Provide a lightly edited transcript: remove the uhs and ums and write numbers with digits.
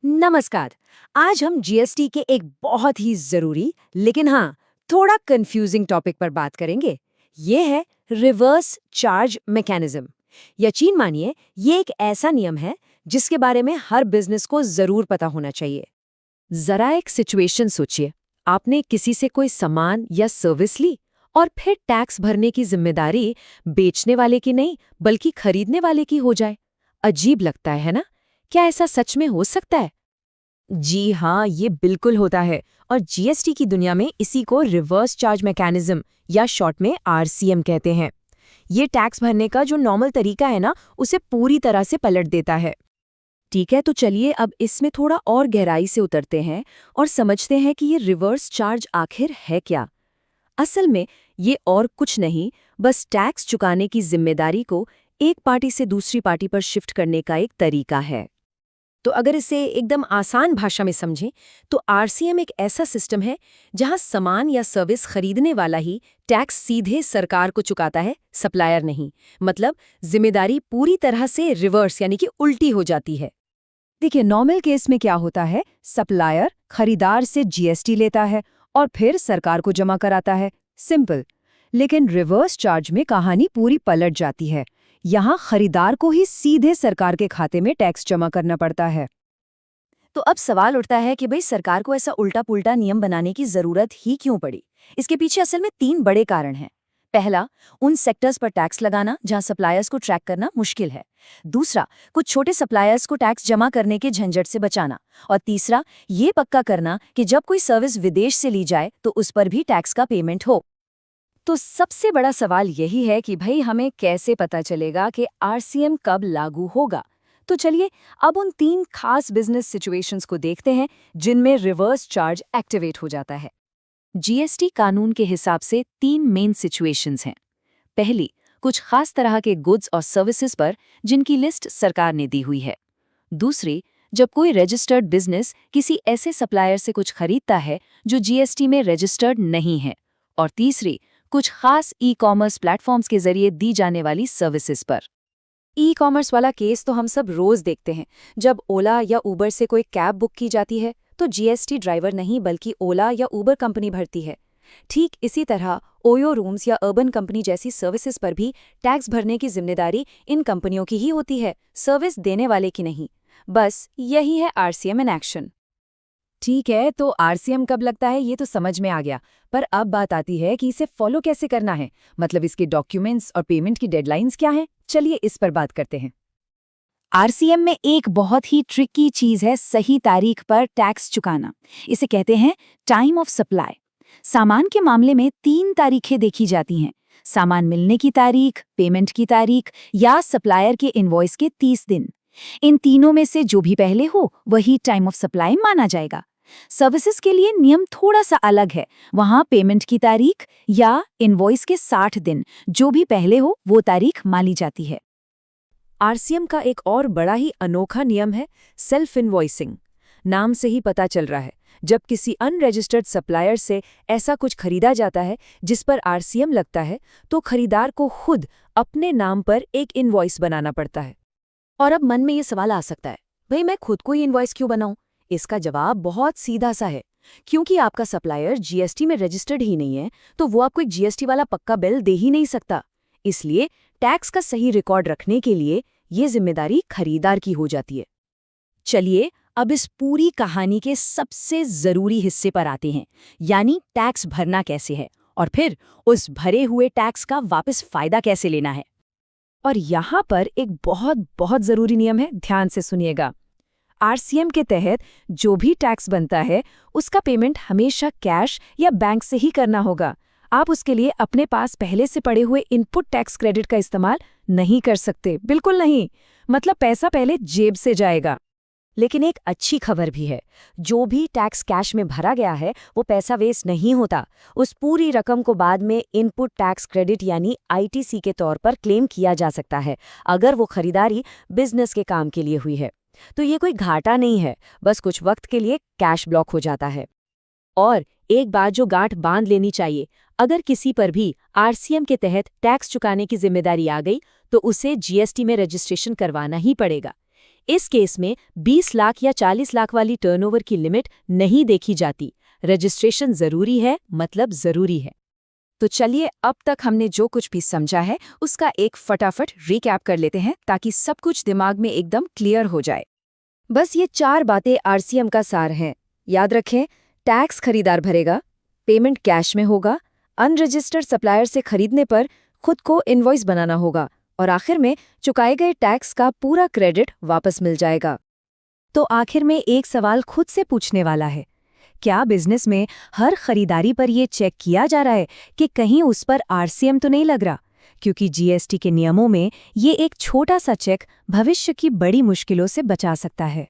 नमस्कार। आज हम जीएसटी के एक बहुत ही जरूरी लेकिन हाँ थोड़ा कंफ्यूजिंग टॉपिक पर बात करेंगे। ये है रिवर्स चार्ज मैकेनिज्म। यकीन मानिए ये एक ऐसा नियम है जिसके बारे में हर बिजनेस को जरूर पता होना चाहिए। जरा एक सिचुएशन सोचिए, आपने किसी से कोई सामान या सर्विस ली और फिर टैक्स भरने की जिम्मेदारी बेचने वाले की नहीं बल्कि खरीदने वाले की हो जाए। अजीब लगता है ना? क्या ऐसा सच में हो सकता है? जी हाँ, ये बिल्कुल होता है। और जीएसटी की दुनिया में इसी को रिवर्स चार्ज मैकेनिज्म या शॉर्ट में आरसीएम कहते हैं। ये टैक्स भरने का जो नॉर्मल तरीका है ना, उसे पूरी तरह से पलट देता है। ठीक है, तो चलिए अब इसमें थोड़ा और गहराई से उतरते हैं और समझते हैं कि ये रिवर्स चार्ज आखिर है क्या। असल में ये और कुछ नहीं, बस टैक्स चुकाने की जिम्मेदारी को एक पार्टी से दूसरी पार्टी पर शिफ्ट करने का एक तरीका है। तो अगर इसे एकदम आसान भाषा में समझें तो आरसीएम एक ऐसा सिस्टम है जहां सामान या सर्विस खरीदने वाला ही टैक्स सीधे सरकार को चुकाता है, सप्लायर नहीं। मतलब जिम्मेदारी पूरी तरह से रिवर्स यानी कि उल्टी हो जाती है। देखिए, नॉर्मल केस में क्या होता है, सप्लायर खरीदार से जीएसटी लेता है और फिर सरकार को जमा कराता है। सिंपल। लेकिन रिवर्स चार्ज में कहानी पूरी पलट जाती है। यहाँ खरीदार को ही सीधे सरकार के खाते में टैक्स जमा करना पड़ता है। तो अब सवाल उठता है कि भाई सरकार को ऐसा उल्टा पुल्टा नियम बनाने की जरूरत ही क्यों पड़ी। इसके पीछे असल में 3 बड़े कारण हैं। पहला, उन सेक्टर्स पर टैक्स लगाना जहां सप्लायर्स को ट्रैक करना मुश्किल है। दूसरा, कुछ छोटे सप्लायर्स को टैक्स जमा करने के झंझट से बचाना। और तीसरा, ये पक्का करना कि जब कोई सर्विस विदेश से ली जाए तो उस पर भी टैक्स का पेमेंट हो। तो सबसे बड़ा सवाल यही है कि भाई हमें कैसे पता चलेगा कि आरसीएम कब लागू होगा। तो चलिए अब उन 3 खास बिजनेस सिचुएशंस को देखते हैं जिनमें रिवर्स चार्ज एक्टिवेट हो जाता है। जीएसटी कानून के हिसाब से 3 मेन सिचुएशंस हैं। पहली, कुछ खास तरह के गुड्स और सर्विसेज पर जिनकी लिस्ट सरकार ने दी हुई है। दूसरी, जब कोई रजिस्टर्ड बिजनेस किसी ऐसे सप्लायर से कुछ खरीदता है जो जीएसटी में रजिस्टर्ड नहीं है। और तीसरी, कुछ खास ई कॉमर्स प्लेटफॉर्म्स के जरिए दी जाने वाली सर्विसेज पर। ई कॉमर्स वाला केस तो हम सब रोज देखते हैं। जब ओला या उबर से कोई कैब बुक की जाती है तो जीएसटी ड्राइवर नहीं बल्कि ओला या उबर कंपनी भरती है। ठीक इसी तरह ओयो रूम्स या अर्बन कंपनी जैसी सर्विसेज पर भी टैक्स भरने की जिम्मेदारी इन कंपनियों की ही होती है, सर्विस देने वाले की नहीं। बस यही है आरसीएम इन एक्शन। ठीक है, तो आरसीएम कब लगता है ये तो समझ में आ गया। पर अब बात आती है कि इसे फॉलो कैसे करना है। मतलब इसके डॉक्यूमेंट्स और पेमेंट की डेडलाइंस क्या हैं। चलिए इस पर बात करते हैं। आरसीएम में एक बहुत ही ट्रिकी चीज है सही तारीख पर टैक्स चुकाना। इसे कहते हैं टाइम ऑफ सप्लाई। सामान के मामले में 3 तारीखें देखी जाती हैं: सामान मिलने की तारीख, पेमेंट की तारीख या सप्लायर के इनवॉइस के 30 दिन। इन तीनों में से जो भी पहले हो वही टाइम ऑफ सप्लाई माना जाएगा। सर्विसेज के लिए नियम थोड़ा सा अलग है। वहां पेमेंट की तारीख या इनवॉइस के 60 दिन, जो भी पहले हो वो तारीख मानी जाती है। आरसीएम का एक और बड़ा ही अनोखा नियम है सेल्फ इनवॉइसिंग। नाम से ही पता चल रहा है, जब किसी अनरजिस्टर्ड सप्लायर से ऐसा कुछ खरीदा जाता है जिस पर आरसीएम लगता है, तो खरीदार को खुद अपने नाम पर एक इनवॉइस बनाना पड़ता है। और अब मन में ये सवाल आ सकता है, भाई मैं खुद को ही इनवॉइस क्यों बनाऊं? इसका जवाब बहुत सीधा सा है। क्योंकि आपका सप्लायर जीएसटी में रजिस्टर्ड ही नहीं है तो वो आपको एक जीएसटी वाला पक्का बिल दे ही नहीं सकता। इसलिए टैक्स का सही रिकॉर्ड रखने के लिए ये जिम्मेदारी खरीदार की हो जाती है। चलिए अब इस पूरी कहानी के सबसे जरूरी हिस्से पर आते हैं, यानी टैक्स भरना कैसे है और फिर उस भरे हुए टैक्स का वापस फायदा कैसे लेना है। और यहाँ पर एक बहुत बहुत जरूरी नियम है, ध्यान से सुनिएगा। आरसीएम के तहत जो भी टैक्स बनता है उसका पेमेंट हमेशा कैश या बैंक से ही करना होगा। आप उसके लिए अपने पास पहले से पड़े हुए इनपुट टैक्स क्रेडिट का इस्तेमाल नहीं कर सकते, बिल्कुल नहीं। मतलब पैसा पहले जेब से जाएगा। लेकिन एक अच्छी खबर भी है, जो भी टैक्स कैश में भरा गया है वो पैसा वेस्ट नहीं होता। उस पूरी रकम को बाद में इनपुट टैक्स क्रेडिट यानी आईटीसी के तौर पर क्लेम किया जा सकता है, अगर वो खरीदारी बिजनेस के काम के लिए हुई है। तो ये कोई घाटा नहीं है, बस कुछ वक्त के लिए कैश ब्लॉक हो जाता है। और एक बात जो गांठ बांध लेनी चाहिए, अगर किसी पर भी आरसीएम के तहत टैक्स चुकाने की जिम्मेदारी आ गई तो उसे जीएसटी में रजिस्ट्रेशन करवाना ही पड़ेगा। इस केस में 20 लाख या 40 लाख वाली टर्नओवर की लिमिट नहीं देखी जाती। रजिस्ट्रेशन जरूरी है, मतलब जरूरी है। तो चलिए अब तक हमने जो कुछ भी समझा है उसका एक फटाफट रिकैप कर लेते हैं ताकि सब कुछ दिमाग में एकदम क्लियर हो जाए। बस ये 4 बातें आरसीएम का सार हैं। याद रखें, टैक्स खरीदार भरेगा, पेमेंट कैश में होगा, अनरजिस्टर्ड सप्लायर से खरीदने पर खुद को इनवॉइस बनाना होगा और आखिर में चुकाए गए टैक्स का पूरा क्रेडिट वापस मिल जाएगा। तो आखिर में एक सवाल खुद से पूछने वाला है, क्या बिजनेस में हर खरीदारी पर ये चेक किया जा रहा है कि कहीं उस पर आरसीएम तो नहीं लग रहा? क्योंकि जीएसटी के नियमों में ये एक छोटा सा चेक भविष्य की बड़ी मुश्किलों से बचा सकता है।